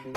Halo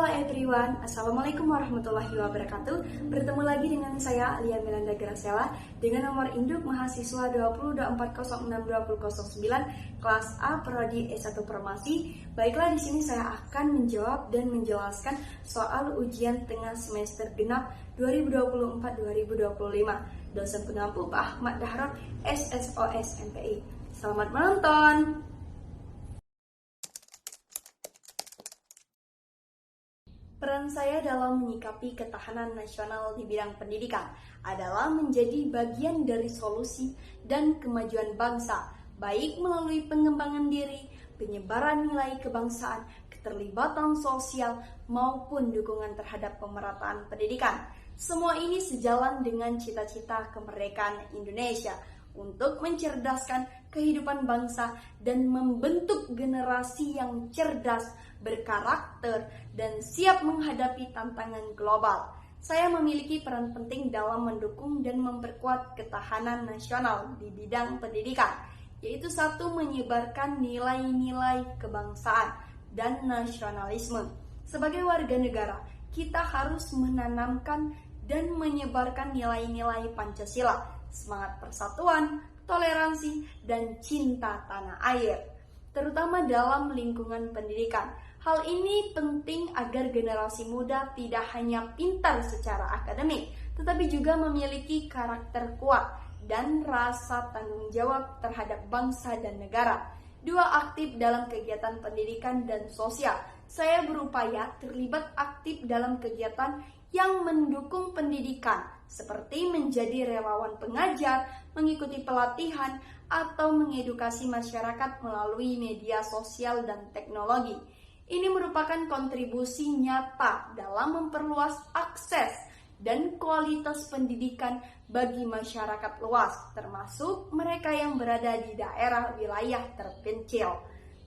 everyone, Assalamualaikum warahmatullahi wabarakatuh. Bertemu lagi dengan saya Alia Milanda Gracella dengan nomor induk mahasiswa 20.2406209 kelas A Prodi S1 Farmasi. Baiklah, di sini saya akan menjawab dan menjelaskan soal ujian tengah semester genap 2024-2025. Dosen pengampu Pak Ahmad Dahron, SSOS MPI. Selamat menonton. Peran saya dalam menyikapi ketahanan nasional di bidang pendidikan adalah menjadi bagian dari solusi dan kemajuan bangsa, baik melalui pengembangan diri, penyebaran nilai kebangsaan, keterlibatan sosial, maupun dukungan terhadap pemerataan pendidikan. Semua ini sejalan dengan cita-cita kemerdekaan Indonesia untuk mencerdaskan kehidupan bangsa dan membentuk generasi yang cerdas, berkarakter, dan siap menghadapi tantangan global. Saya memiliki peran penting dalam mendukung dan memperkuat ketahanan nasional di bidang pendidikan, yaitu satu, menyebarkan nilai-nilai kebangsaan dan nasionalisme. Sebagai warga negara, kita harus menanamkan dan menyebarkan nilai-nilai Pancasila, semangat persatuan, toleransi, dan cinta tanah air, terutama dalam lingkungan pendidikan. Hal ini penting agar generasi muda tidak hanya pintar secara akademik, tetapi juga memiliki karakter kuat dan rasa tanggung jawab terhadap bangsa dan negara. 2. Aktif dalam kegiatan pendidikan dan sosial. Saya berupaya terlibat aktif dalam kegiatan yang mendukung pendidikan, seperti menjadi relawan pengajar, mengikuti pelatihan, atau mengedukasi masyarakat melalui media sosial dan teknologi. Ini merupakan kontribusi nyata dalam memperluas akses dan kualitas pendidikan bagi masyarakat luas, termasuk mereka yang berada di daerah wilayah terpencil.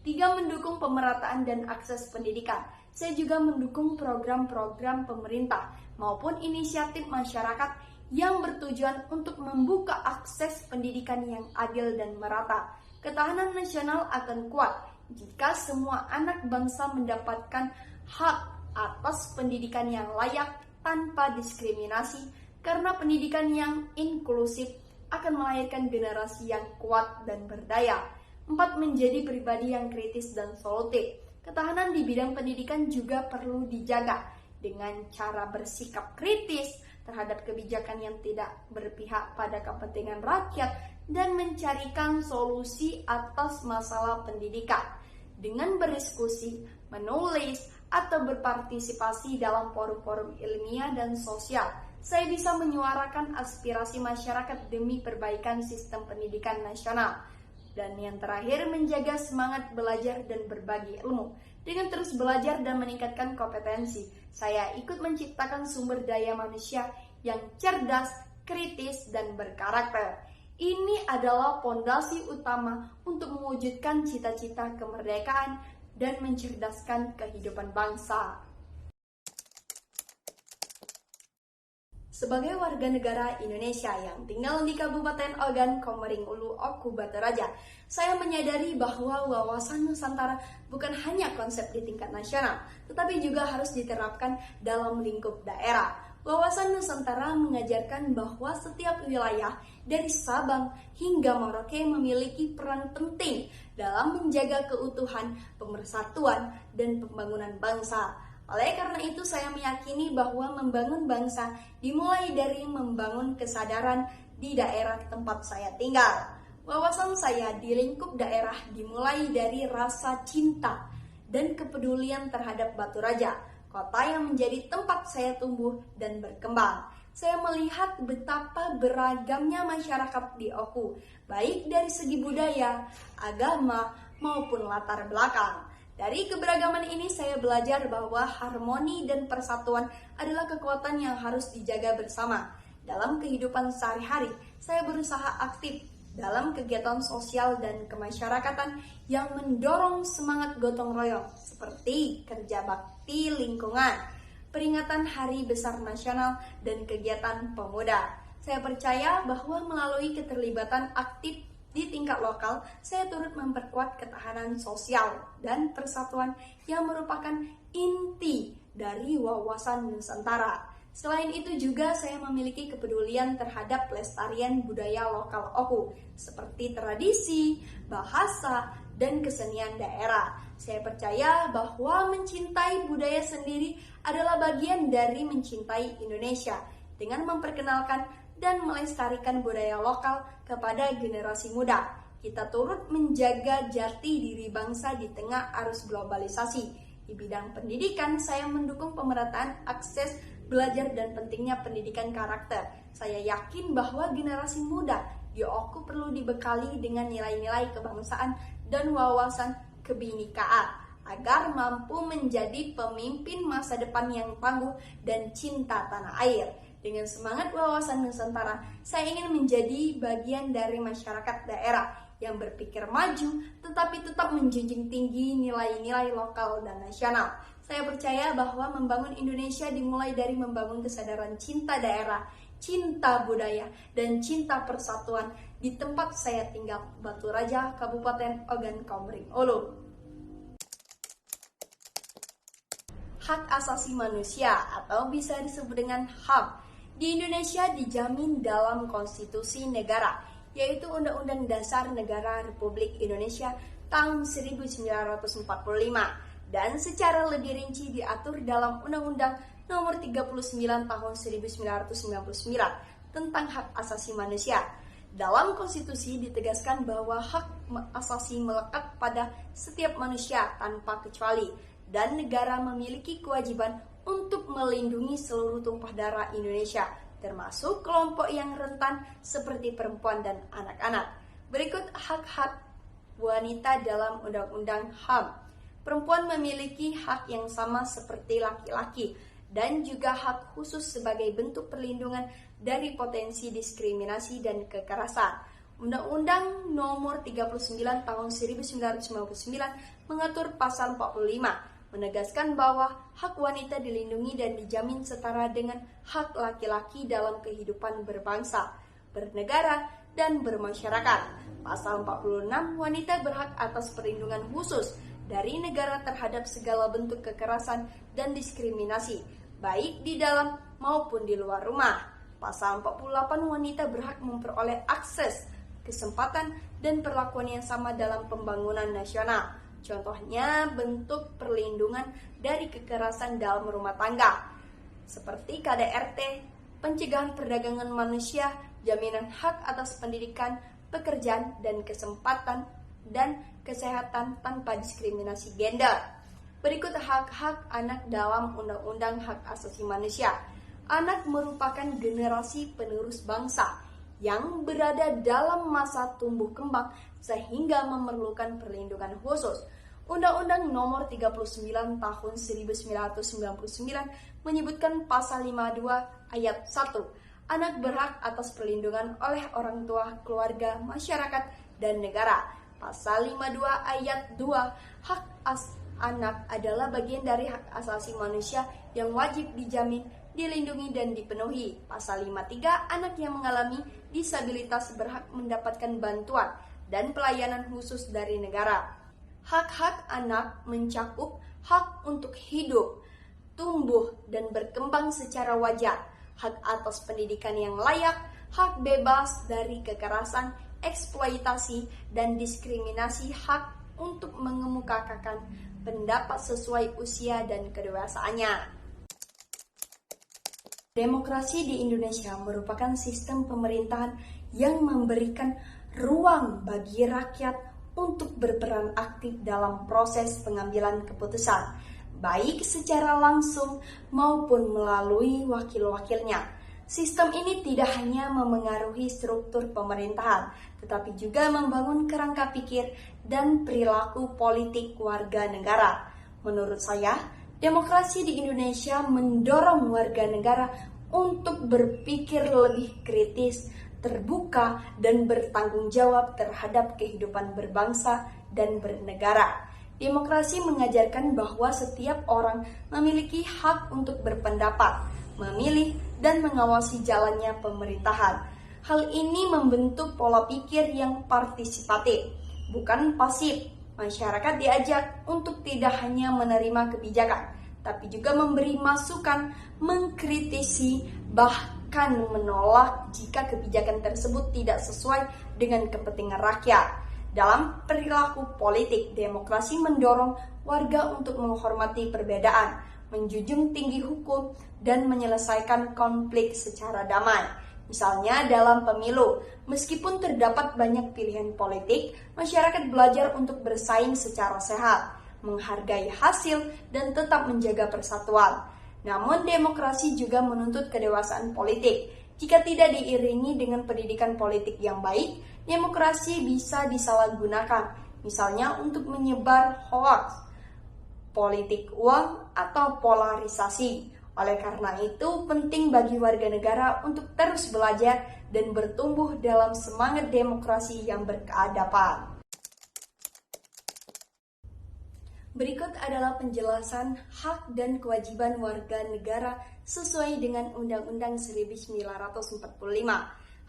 3. Mendukung pemerataan dan akses pendidikan. Saya juga mendukung program-program pemerintah maupun inisiatif masyarakat yang bertujuan untuk membuka akses pendidikan yang adil dan merata. Ketahanan nasional akan kuat jika semua anak bangsa mendapatkan hak atas pendidikan yang layak tanpa diskriminasi, karena pendidikan yang inklusif akan melahirkan generasi yang kuat dan berdaya. 4. Menjadi pribadi yang kritis dan solutif. Ketahanan di bidang pendidikan juga perlu dijaga dengan cara bersikap kritis terhadap kebijakan yang tidak berpihak pada kepentingan rakyat dan mencarikan solusi atas masalah pendidikan. Dengan berdiskusi, menulis, atau berpartisipasi dalam forum-forum ilmiah dan sosial, saya bisa menyuarakan aspirasi masyarakat demi perbaikan sistem pendidikan nasional. Dan yang terakhir, menjaga semangat belajar dan berbagi ilmu. Dengan terus belajar dan meningkatkan kompetensi, saya ikut menciptakan sumber daya manusia yang cerdas, kritis, dan berkarakter. Ini adalah fondasi utama untuk mewujudkan cita-cita kemerdekaan dan mencerdaskan kehidupan bangsa. Sebagai warga negara Indonesia yang tinggal di Kabupaten Ogan Komering Ulu, Oku Batu Raja, saya menyadari bahwa wawasan Nusantara bukan hanya konsep di tingkat nasional, tetapi juga harus diterapkan dalam lingkup daerah. Wawasan Nusantara mengajarkan bahwa setiap wilayah dari Sabang hingga Merauke memiliki peran penting dalam menjaga keutuhan, pemersatuan, dan pembangunan bangsa. Oleh karena itu, saya meyakini bahwa membangun bangsa dimulai dari membangun kesadaran di daerah tempat saya tinggal. Wawasan saya di lingkup daerah dimulai dari rasa cinta dan kepedulian terhadap Batu Raja, kota yang menjadi tempat saya tumbuh dan berkembang. Saya melihat betapa beragamnya masyarakat di Oku, baik dari segi budaya, agama, maupun latar belakang. Dari keberagaman ini saya belajar bahwa harmoni dan persatuan adalah kekuatan yang harus dijaga bersama. Dalam kehidupan sehari-hari, saya berusaha aktif dalam kegiatan sosial dan kemasyarakatan yang mendorong semangat gotong royong seperti kerja bakti lingkungan, peringatan Hari Besar Nasional, dan kegiatan pemuda. Saya percaya bahwa melalui keterlibatan aktif di tingkat lokal, saya turut memperkuat ketahanan sosial dan persatuan yang merupakan inti dari wawasan Nusantara. Selain itu juga saya memiliki kepedulian terhadap pelestarian budaya lokal Oku, seperti tradisi, bahasa, dan kesenian daerah. Saya percaya bahwa mencintai budaya sendiri adalah bagian dari mencintai Indonesia dengan memperkenalkan dan melestarikan budaya lokal kepada generasi muda. Kita turut menjaga jati diri bangsa di tengah arus globalisasi. Di bidang pendidikan, saya mendukung pemerataan akses belajar dan pentingnya pendidikan karakter. Saya yakin bahwa generasi muda di Oku perlu dibekali dengan nilai-nilai kebangsaan dan wawasan kebinekaan agar mampu menjadi pemimpin masa depan yang tangguh dan cinta tanah air. Dengan semangat wawasan Nusantara, saya ingin menjadi bagian dari masyarakat daerah yang berpikir maju, tetapi tetap menjunjung tinggi nilai-nilai lokal dan nasional. Saya percaya bahwa membangun Indonesia dimulai dari membangun kesadaran cinta daerah, cinta budaya, dan cinta persatuan di tempat saya tinggal, Batu Raja, Kabupaten Ogan Komering Ulu. Hak asasi manusia atau bisa disebut dengan HAM di Indonesia dijamin dalam konstitusi negara, yaitu Undang-Undang Dasar Negara Republik Indonesia tahun 1945 dan secara lebih rinci diatur dalam Undang-Undang Nomor 39 Tahun 1999 tentang hak asasi manusia. Dalam konstitusi ditegaskan bahwa hak asasi melekat pada setiap manusia tanpa kecuali dan negara memiliki kewajiban untuk melindungi seluruh tumpah darah Indonesia, termasuk kelompok yang rentan seperti perempuan dan anak-anak. Berikut hak-hak wanita dalam Undang-Undang HAM. Perempuan memiliki hak yang sama seperti laki-laki dan juga hak khusus sebagai bentuk perlindungan dari potensi diskriminasi dan kekerasan. Undang-Undang Nomor 39 Tahun 1999 mengatur pasal 45 menegaskan bahwa hak wanita dilindungi dan dijamin setara dengan hak laki-laki dalam kehidupan berbangsa, bernegara, dan bermasyarakat. Pasal 46, wanita berhak atas perlindungan khusus dari negara terhadap segala bentuk kekerasan dan diskriminasi, baik di dalam maupun di luar rumah. Pasal 48, wanita berhak memperoleh akses, kesempatan, dan perlakuan yang sama dalam pembangunan nasional. Contohnya bentuk perlindungan dari kekerasan dalam rumah tangga, seperti KDRT, pencegahan perdagangan manusia, jaminan hak atas pendidikan, pekerjaan, dan kesempatan dan kesehatan tanpa diskriminasi gender. Berikut hak-hak anak dalam Undang-Undang Hak Asasi Manusia. Anak merupakan generasi penerus bangsa yang berada dalam masa tumbuh kembang sehingga memerlukan perlindungan khusus. Undang-Undang Nomor 39 Tahun 1999 menyebutkan pasal 52 ayat 1, anak berhak atas perlindungan oleh orang tua, keluarga, masyarakat, dan negara. Pasal 52 ayat 2, hak anak adalah bagian dari hak asasi manusia yang wajib dijamin, dilindungi, dan dipenuhi. Pasal 53, anak yang mengalami disabilitas berhak mendapatkan bantuan dan pelayanan khusus dari negara. Hak-hak anak mencakup hak untuk hidup, tumbuh, dan berkembang secara wajar, hak atas pendidikan yang layak, hak bebas dari kekerasan, eksploitasi, dan diskriminasi, hak untuk mengemukakan pendapat sesuai usia dan kedewasaannya. Demokrasi di Indonesia merupakan sistem pemerintahan yang memberikan ruang bagi rakyat untuk berperan aktif dalam proses pengambilan keputusan, baik secara langsung maupun melalui wakil-wakilnya. Sistem ini tidak hanya memengaruhi struktur pemerintahan, tetapi juga membangun kerangka pikir dan perilaku politik warga negara. Menurut saya, demokrasi di Indonesia mendorong warga negara untuk berpikir lebih kritis terbuka, dan bertanggung jawab terhadap kehidupan berbangsa dan bernegara. Demokrasi mengajarkan bahwa setiap orang memiliki hak untuk berpendapat, memilih, dan mengawasi jalannya pemerintahan. Hal ini membentuk pola pikir yang partisipatif, bukan pasif. Masyarakat diajak untuk tidak hanya menerima kebijakan, tapi juga memberi masukan, mengkritisi, bahkan menolak jika kebijakan tersebut tidak sesuai dengan kepentingan rakyat. Dalam perilaku politik, demokrasi mendorong warga untuk menghormati perbedaan, menjunjung tinggi hukum, dan menyelesaikan konflik secara damai. Misalnya dalam pemilu, meskipun terdapat banyak pilihan politik, masyarakat belajar untuk bersaing secara sehat, menghargai hasil, dan tetap menjaga persatuan. Namun demokrasi juga menuntut kedewasaan politik. Jika tidak diiringi dengan pendidikan politik yang baik, demokrasi bisa disalahgunakan, misalnya untuk menyebar hoaks, politik uang, atau polarisasi. Oleh karena itu, penting bagi warga negara untuk terus belajar dan bertumbuh dalam semangat demokrasi yang berkeadaban. Berikut adalah penjelasan hak dan kewajiban warga negara sesuai dengan Undang-Undang 1945.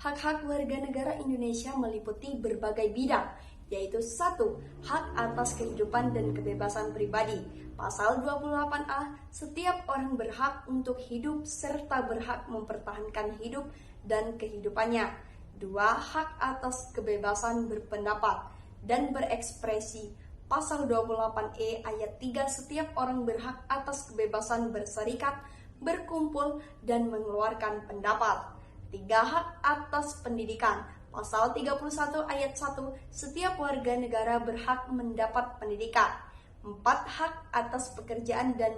Hak-hak warga negara Indonesia meliputi berbagai bidang, yaitu 1. Hak atas kehidupan dan kebebasan pribadi. Pasal 28A, setiap orang berhak untuk hidup serta berhak mempertahankan hidup dan kehidupannya. 2. Hak atas kebebasan berpendapat dan berekspresi. Pasal 28E ayat 3, setiap orang berhak atas kebebasan berserikat, berkumpul, dan mengeluarkan pendapat. 3. Hak atas pendidikan. Pasal 31 ayat 1, setiap warga negara berhak mendapat pendidikan. 4. Hak atas pekerjaan dan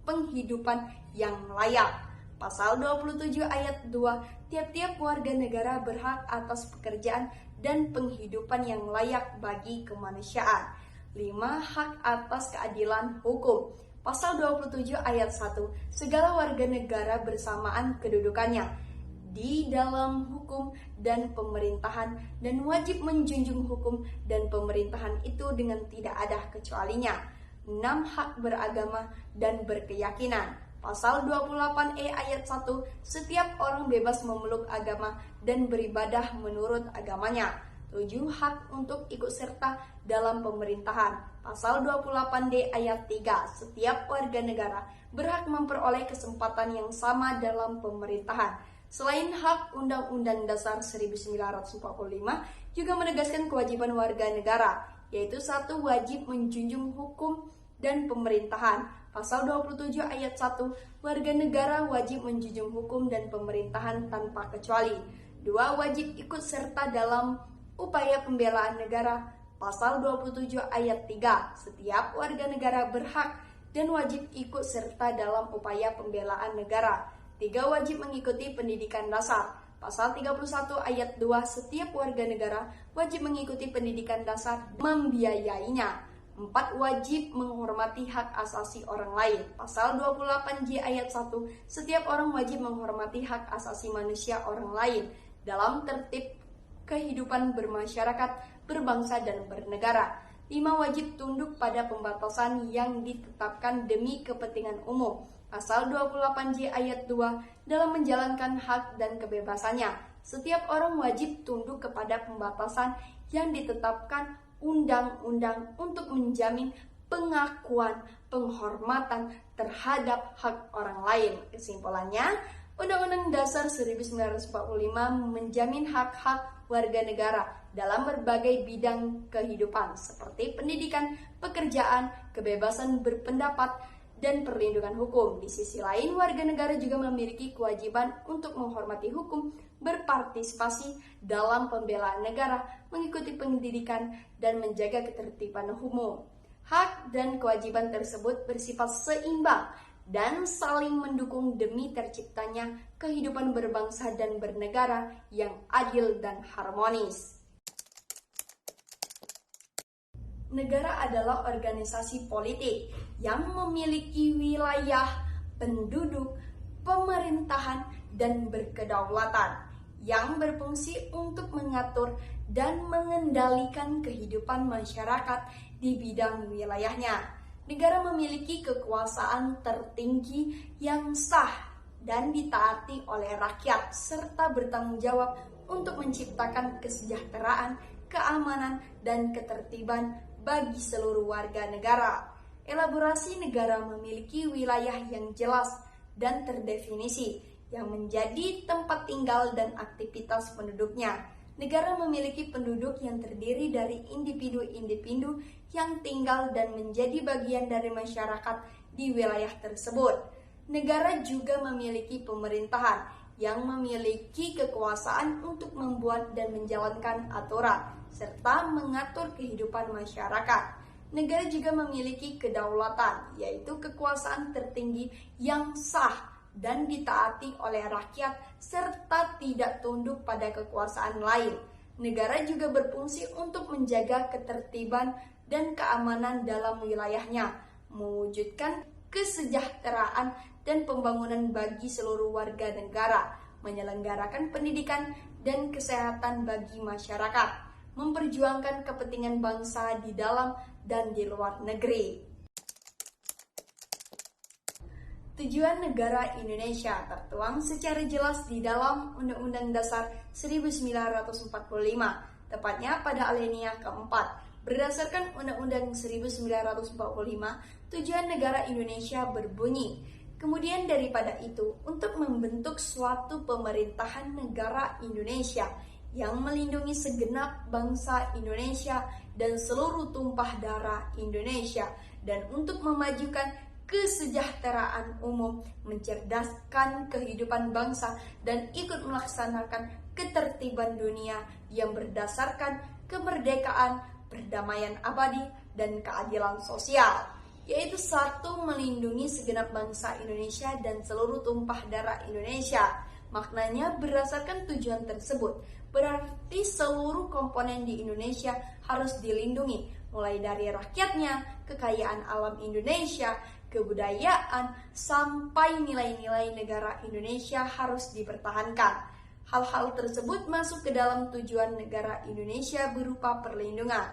penghidupan yang layak. Pasal 27 ayat 2, tiap-tiap warga negara berhak atas pekerjaan dan penghidupan yang layak bagi kemanusiaan. 5. Hak atas keadilan hukum. Pasal 27 ayat 1, segala warga negara bersamaan kedudukannya di dalam hukum dan pemerintahan dan wajib menjunjung hukum dan pemerintahan itu dengan tidak ada kecualinya. 6. Hak beragama dan berkeyakinan. Pasal 28E ayat 1, setiap orang bebas memeluk agama dan beribadah menurut agamanya. 7. Hak untuk ikut serta dalam pemerintahan. Pasal 28D ayat 3, setiap warga negara berhak memperoleh kesempatan yang sama dalam pemerintahan. Selain hak, Undang-Undang Dasar 1945 juga menegaskan kewajiban warga negara, yaitu 1. Wajib menjunjung hukum dan pemerintahan. Pasal 27 ayat 1, warga negara wajib menjunjung hukum dan pemerintahan tanpa kecuali. 2. Wajib ikut serta dalam upaya pembelaan negara. Pasal 27 ayat 3, setiap warga negara berhak dan wajib ikut serta dalam upaya pembelaan negara. 3. Wajib mengikuti pendidikan dasar. Pasal 31 ayat 2, setiap warga negara wajib mengikuti pendidikan dasar, membiayainya. 4. Wajib menghormati hak asasi orang lain. Pasal 28J ayat 1, setiap orang wajib menghormati hak asasi manusia orang lain dalam tertib kehidupan bermasyarakat, berbangsa, dan bernegara. 5. Wajib tunduk pada pembatasan yang ditetapkan demi kepentingan umum. Pasal 28J ayat 2, dalam menjalankan hak dan kebebasannya, setiap orang wajib tunduk kepada pembatasan yang ditetapkan undang-undang untuk menjamin pengakuan, penghormatan terhadap hak orang lain. Kesimpulannya, Undang-Undang Dasar 1945 menjamin hak-hak warga negara dalam berbagai bidang kehidupan seperti pendidikan, pekerjaan, kebebasan berpendapat, dan perlindungan hukum. Di sisi lain, warga negara juga memiliki kewajiban untuk menghormati hukum, berpartisipasi dalam pembelaan negara, mengikuti pendidikan, dan menjaga ketertiban umum. Hak dan kewajiban tersebut bersifat seimbang dan saling mendukung demi terciptanya kehidupan berbangsa dan bernegara yang adil dan harmonis. Negara adalah organisasi politik yang memiliki wilayah, penduduk, pemerintahan, dan berkedaulatan. yang berfungsi untuk mengatur dan mengendalikan kehidupan masyarakat di bidang wilayahnya. Negara memiliki kekuasaan tertinggi yang sah dan ditaati oleh rakyat serta bertanggung jawab untuk menciptakan kesejahteraan, keamanan, dan ketertiban bagi seluruh warga negara. Elaborasi negara memiliki wilayah yang jelas dan terdefinisi yang menjadi tempat tinggal dan aktivitas penduduknya. Negara memiliki penduduk yang terdiri dari individu-individu yang tinggal dan menjadi bagian dari masyarakat di wilayah tersebut. Negara juga memiliki pemerintahan yang memiliki kekuasaan untuk membuat dan menjalankan aturan serta mengatur kehidupan masyarakat. Negara juga memiliki kedaulatan, yaitu kekuasaan tertinggi yang sah dan ditaati oleh rakyat serta tidak tunduk pada kekuasaan lain. Negara juga berfungsi untuk menjaga ketertiban dan keamanan dalam wilayahnya, mewujudkan kesejahteraan dan pembangunan bagi seluruh warga negara, menyelenggarakan pendidikan dan kesehatan bagi masyarakat, memperjuangkan kepentingan bangsa di dalam dan di luar negeri. Tujuan negara Indonesia tertuang secara jelas di dalam Undang-Undang Dasar 1945, tepatnya pada alinea keempat. Berdasarkan Undang-Undang 1945, tujuan negara Indonesia berbunyi, kemudian daripada itu, untuk membentuk suatu pemerintahan negara Indonesia yang melindungi segenap bangsa Indonesia dan seluruh tumpah darah Indonesia, dan untuk memajukan kesejahteraan umum, mencerdaskan kehidupan bangsa, dan ikut melaksanakan ketertiban dunia yang berdasarkan kemerdekaan, perdamaian abadi, dan keadilan sosial. Yaitu satu, melindungi segenap bangsa Indonesia dan seluruh tumpah darah Indonesia. Maknanya berdasarkan tujuan tersebut, berarti seluruh komponen di Indonesia harus dilindungi, mulai dari rakyatnya, kekayaan alam Indonesia, kebudayaan, sampai nilai-nilai negara Indonesia harus dipertahankan. Hal-hal tersebut masuk ke dalam tujuan negara Indonesia berupa perlindungan.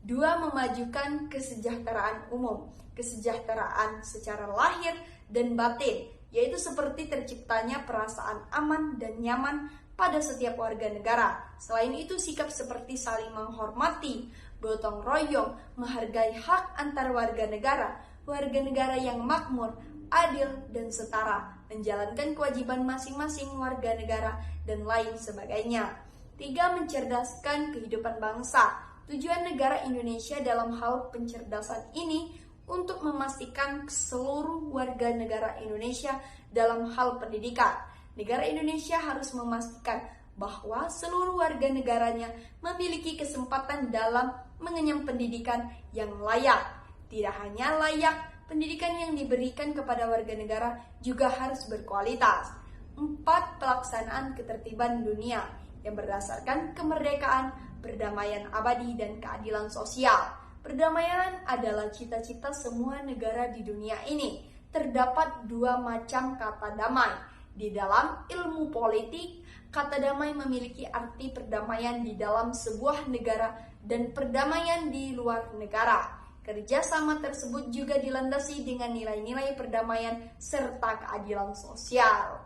2. Memajukan kesejahteraan umum, kesejahteraan secara lahir dan batin, yaitu seperti terciptanya perasaan aman dan nyaman pada setiap warga negara. Selain itu, sikap seperti saling menghormati, gotong royong, menghargai hak antar warga negara yang makmur, adil, dan setara, menjalankan kewajiban masing-masing warga negara, dan lain sebagainya. 3. Mencerdaskan kehidupan bangsa. Tujuan negara Indonesia dalam hal pencerdasan ini untuk memastikan seluruh warga negara Indonesia dalam hal pendidikan. Negara Indonesia harus memastikan bahwa seluruh warga negaranya memiliki kesempatan dalam mengenyam pendidikan yang layak. Tidak hanya layak, pendidikan yang diberikan kepada warga negara juga harus berkualitas. 4. Pelaksanaan ketertiban dunia yang berdasarkan kemerdekaan, perdamaian abadi, dan keadilan sosial. Perdamaian adalah cita-cita semua negara di dunia ini. Terdapat 2 macam kata damai. Di dalam ilmu politik, kata damai memiliki arti perdamaian di dalam sebuah negara dan perdamaian di luar negara. Kerjasama tersebut juga dilandasi dengan nilai-nilai perdamaian serta keadilan sosial.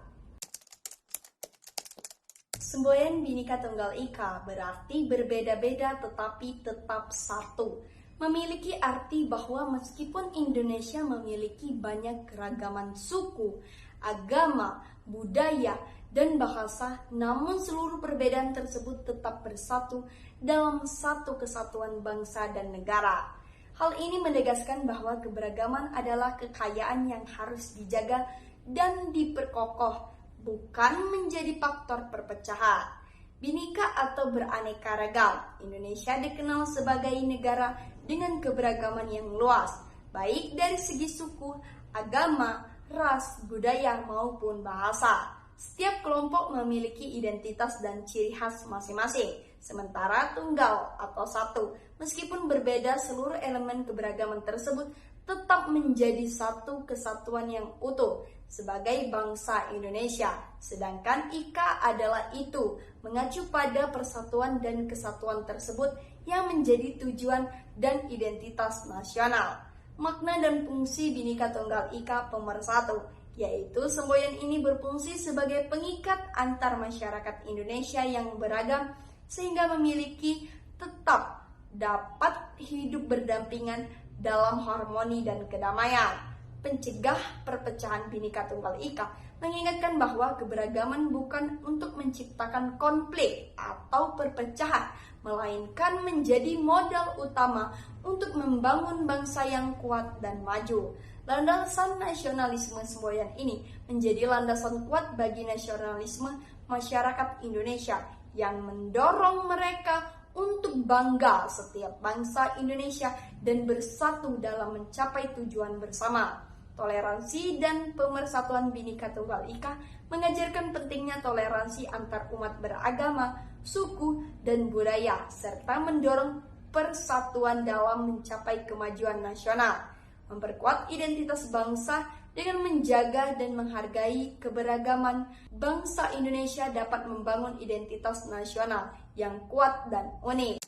Semboyan Bhinneka Tunggal Ika berarti berbeda-beda tetapi tetap satu. Memiliki arti bahwa meskipun Indonesia memiliki banyak keragaman suku, agama, budaya, dan bahasa, namun seluruh perbedaan tersebut tetap bersatu dalam satu kesatuan bangsa dan negara. Hal ini menegaskan bahwa keberagaman adalah kekayaan yang harus dijaga dan diperkokoh, bukan menjadi faktor perpecahan. Bhinneka atau beraneka ragam, Indonesia dikenal sebagai negara dengan keberagaman yang luas, baik dari segi suku, agama, ras, budaya, maupun bahasa. Setiap kelompok memiliki identitas dan ciri khas masing-masing, sementara tunggal atau satu. Meskipun berbeda, seluruh elemen keberagaman tersebut tetap menjadi satu kesatuan yang utuh sebagai bangsa Indonesia. Sedangkan IKA adalah itu, mengacu pada persatuan dan kesatuan tersebut yang menjadi tujuan dan identitas nasional. Makna dan fungsi Bhinneka Tunggal Ika Pemersatu, yaitu semboyan ini berfungsi sebagai pengikat antar masyarakat Indonesia yang beragam sehingga memiliki tetap dapat hidup berdampingan dalam harmoni dan kedamaian. Pencegah perpecahan Bhinneka Tunggal Ika mengingatkan bahwa keberagaman bukan untuk menciptakan konflik atau perpecahan, melainkan menjadi modal utama untuk membangun bangsa yang kuat dan maju. Landasan nasionalisme semboyan ini menjadi landasan kuat bagi nasionalisme masyarakat Indonesia yang mendorong mereka untuk bangga setiap bangsa Indonesia dan bersatu dalam mencapai tujuan bersama. Toleransi dan pemersatuan Bhinneka Tunggal Ika mengajarkan pentingnya toleransi antar umat beragama, suku, dan budaya, serta mendorong persatuan dalam mencapai kemajuan nasional. Memperkuat identitas bangsa dengan menjaga dan menghargai keberagaman bangsa Indonesia dapat membangun identitas nasional yang kuat dan unik.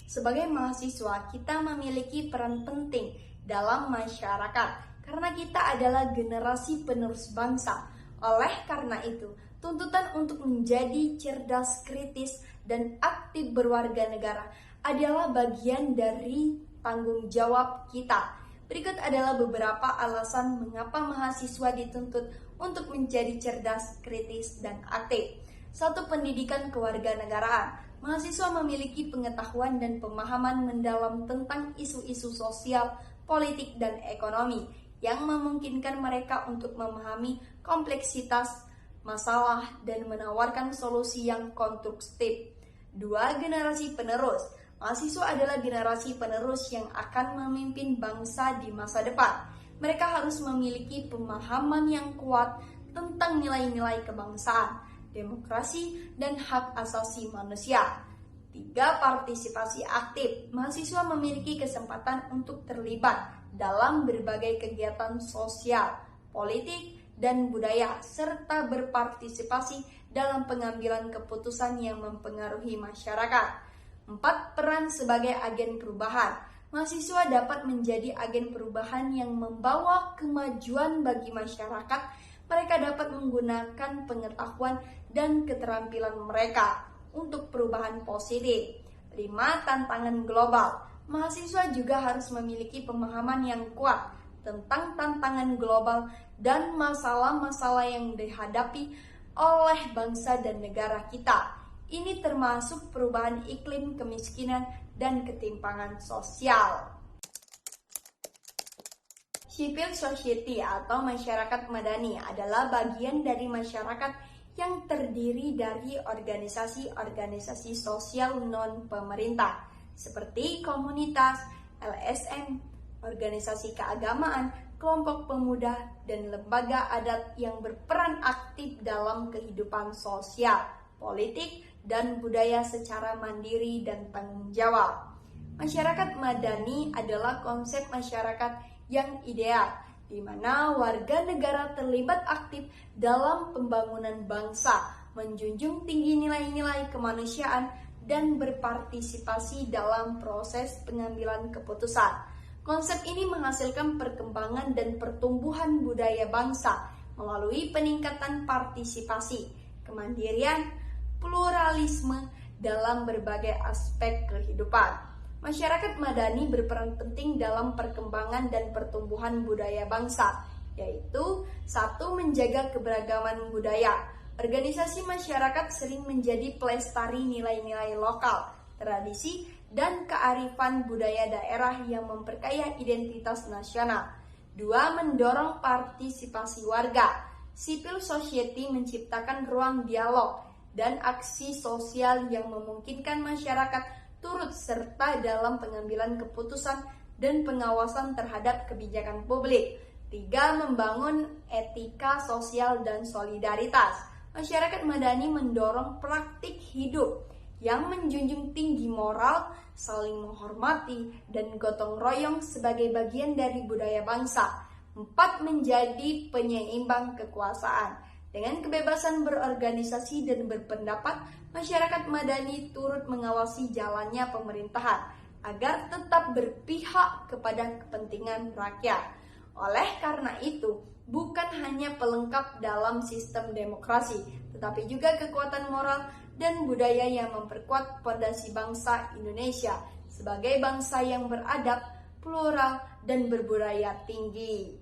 Sebagai mahasiswa, kita memiliki peran penting dalam masyarakat karena kita adalah generasi penerus bangsa. Oleh karena itu, tuntutan untuk menjadi cerdas, kritis, dan aktif berwarga negara adalah bagian dari tanggung jawab kita. Berikut adalah beberapa alasan mengapa mahasiswa dituntut untuk menjadi cerdas, kritis, dan aktif. 1. Pendidikan kewarganegaraan. Mahasiswa memiliki pengetahuan dan pemahaman mendalam tentang isu-isu sosial, politik, dan ekonomi yang memungkinkan mereka untuk memahami kompleksitas masalah dan menawarkan solusi yang konstruktif. 2. Generasi penerus. Mahasiswa adalah generasi penerus yang akan memimpin bangsa di masa depan. Mereka harus memiliki pemahaman yang kuat tentang nilai-nilai kebangsaan, demokrasi, dan hak asasi manusia. 3. Partisipasi aktif. Mahasiswa memiliki kesempatan untuk terlibat dalam berbagai kegiatan sosial, politik, dan budaya, serta berpartisipasi dalam pengambilan keputusan yang mempengaruhi masyarakat. 4. Peran sebagai agen perubahan. Mahasiswa dapat menjadi agen perubahan yang membawa kemajuan bagi masyarakat. Mereka dapat menggunakan pengetahuan dan keterampilan mereka untuk perubahan positif. 5. Tantangan global. Mahasiswa juga harus memiliki pemahaman yang kuat tentang tantangan global dan masalah-masalah yang dihadapi oleh bangsa dan negara kita. Ini termasuk perubahan iklim, kemiskinan, dan ketimpangan sosial. Civil society atau masyarakat madani adalah bagian dari masyarakat yang terdiri dari organisasi-organisasi sosial non-pemerintah seperti komunitas, LSM, organisasi keagamaan, kelompok pemuda, dan lembaga adat yang berperan aktif dalam kehidupan sosial, politik, dan budaya secara mandiri dan tanggung jawab. Masyarakat madani adalah konsep masyarakat yang ideal, di mana warga negara terlibat aktif dalam pembangunan bangsa, menjunjung tinggi nilai-nilai kemanusiaan, dan berpartisipasi dalam proses pengambilan keputusan. Konsep ini menghasilkan perkembangan dan pertumbuhan budaya bangsa melalui peningkatan partisipasi, kemandirian, pluralisme dalam berbagai aspek kehidupan. Masyarakat madani berperan penting dalam perkembangan dan pertumbuhan budaya bangsa, yaitu 1. Menjaga keberagaman budaya. Organisasi masyarakat sering menjadi pelestari nilai-nilai lokal, tradisi, dan kearifan budaya daerah yang memperkaya identitas nasional. 2. Mendorong partisipasi warga. Civil society menciptakan ruang dialog dan aksi sosial yang memungkinkan masyarakat turut serta dalam pengambilan keputusan dan pengawasan terhadap kebijakan publik. 3. Membangun etika sosial dan solidaritas. Masyarakat madani mendorong praktik hidup yang menjunjung tinggi moral, saling menghormati, dan gotong royong sebagai bagian dari budaya bangsa. 4. Menjadi penyeimbang kekuasaan. Dengan kebebasan berorganisasi dan berpendapat, masyarakat madani turut mengawasi jalannya pemerintahan agar tetap berpihak kepada kepentingan rakyat. Oleh karena itu, bukan hanya pelengkap dalam sistem demokrasi, tetapi juga kekuatan moral dan budaya yang memperkuat fondasi bangsa Indonesia sebagai bangsa yang beradab, plural, dan berbudaya tinggi.